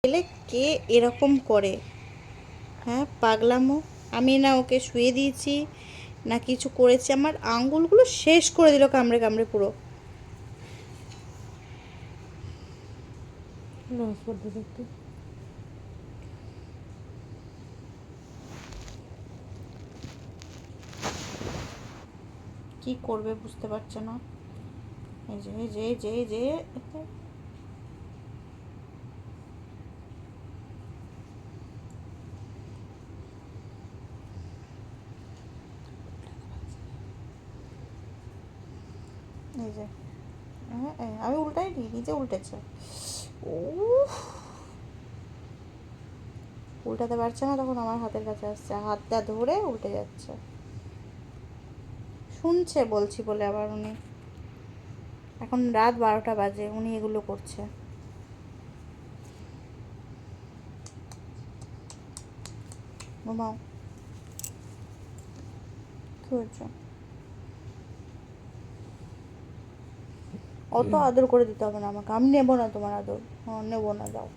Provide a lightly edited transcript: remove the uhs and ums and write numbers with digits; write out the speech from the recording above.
ছেলে কে এরকম করে? হ্যাঁ, পাগলামো। আমি না ওকে শুয়ে দিয়েছি না কিছু করেছি, আমার আঙ্গুলগুলো শেষ করে দিল কামড়ে কামড়ে পুরো। কি করবে বুঝতে পারছে না। এই যে এই যে এই যে এই যে এই যে আমি উল্টাই নি, নিজে উল্টেছে। ও, উল্টাতে পারছে না, তখন আমার হাতের কাছে আসছে, হাতটা ধরে উল্টে যাচ্ছে। শুনছে বলছি বলে আবার উনি, এখন রাত 12টা বাজে, উনি এগুলো করছে। ঘুমাও। কি হয়েছে? অত আদর করে দিতে হবে না আমাকে, আমি নেবো না তোমার আদর। নেবো না, যাও।